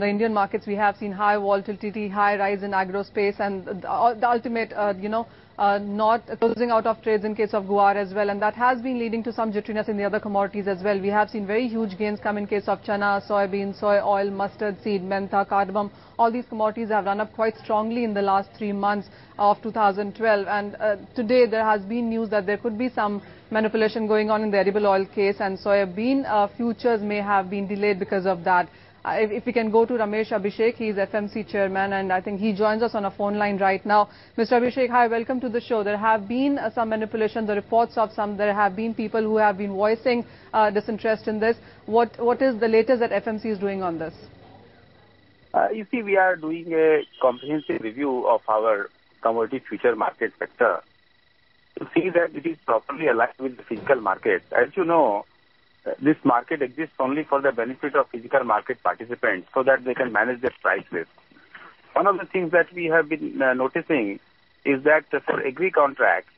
the Indian markets, we have seen high volatility, high rise in agro space, and the ultimate, not closing out of trades in case of guar as well, and that has been leading to some jitteriness in the other commodities as well. We have seen very huge gains come in case of chana, soybean, soy oil, mustard seed, mentha, cardamom. All these commodities have run up quite strongly in the last 3 months of 2012, and today there has been news that there could be some manipulation going on in the edible oil case, and soybean futures may have been delayed because of that. If we can go to Ramesh Abhishek, he is FMC chairman, and I think he joins us on a phone line right now. Mr. Abhishek, hi, welcome to the show. There have been some manipulation, the reports of some, there have been people who have been voicing disinterest in this. What is the latest that FMC is doing on this? You see, we are doing a comprehensive review of our commodity future market sector to see that it is properly aligned with the physical market. As you know, this market exists only for the benefit of physical market participants so that they can manage their price risk. One of the things that we have been noticing is that for agri contracts,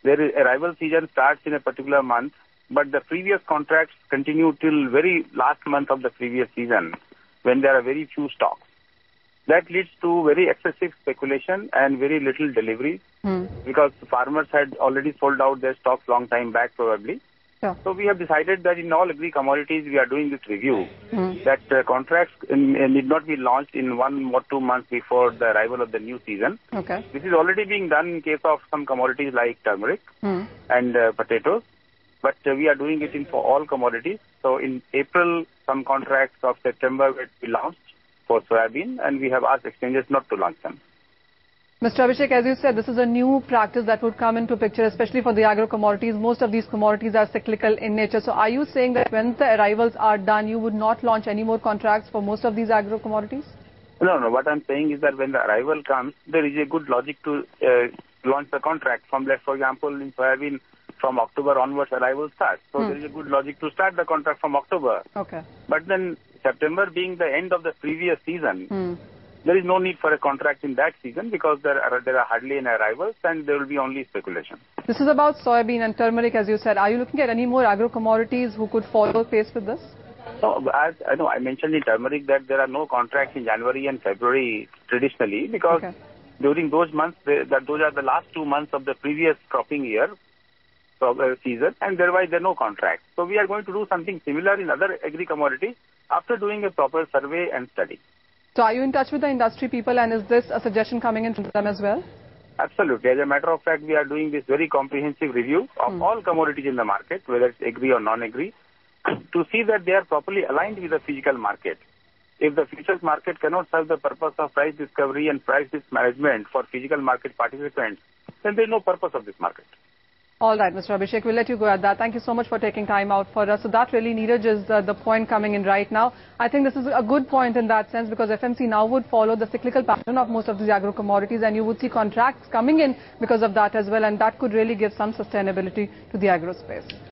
their arrival season starts in a particular month, but the previous contracts continue till very last month of the previous season when there are very few stocks. That leads to very excessive speculation and very little delivery because farmers had already sold out their stocks long time back probably. Sure. So we have decided that in all agri commodities we are doing this review, that contracts need not be launched in 1 or 2 months before the arrival of the new season. Okay. This is already being done in case of some commodities like turmeric and potatoes, but we are doing it for all commodities. So in April, some contracts of September will be launched for soybean, and we have asked exchanges not to launch them. Mr. Abhishek, as you said, this is a new practice that would come into picture, especially for the agro commodities. Most of these commodities are cyclical in nature. So are you saying that when the arrivals are done, you would not launch any more contracts for most of these agro commodities? No. What I'm saying is that when the arrival comes, there is a good logic to launch the contract. From, for example, in soybean, from October onwards, arrival starts. So there is a good logic to start the contract from October. Okay. But then September being the end of the previous season, there is no need for a contract in that season because there are hardly any arrivals and there will be only speculation. This is about soybean and turmeric, as you said. Are you looking at any more agro commodities who could follow pace with this? No, as I know, I mentioned in turmeric that there are no contracts in January and February traditionally because during those months, those are the last 2 months of the previous cropping year season, and thereby there are no contracts. So we are going to do something similar in other agri commodities after doing a proper survey and study. So are you in touch with the industry people, and is this a suggestion coming in from them as well? Absolutely. As a matter of fact, we are doing this very comprehensive review of all commodities in the market, whether it's agri or non-agri, to see that they are properly aligned with the physical market. If the futures market cannot serve the purpose of price discovery and price risk management for physical market participants, then there is no purpose of this market. All right, Mr. Abhishek, we'll let you go at that. Thank you so much for taking time out for us. So that really, Neeraj, is the point coming in right now. I think this is a good point in that sense because FMC now would follow the cyclical pattern of most of these agro commodities, and you would see contracts coming in because of that as well, and that could really give some sustainability to the agro space.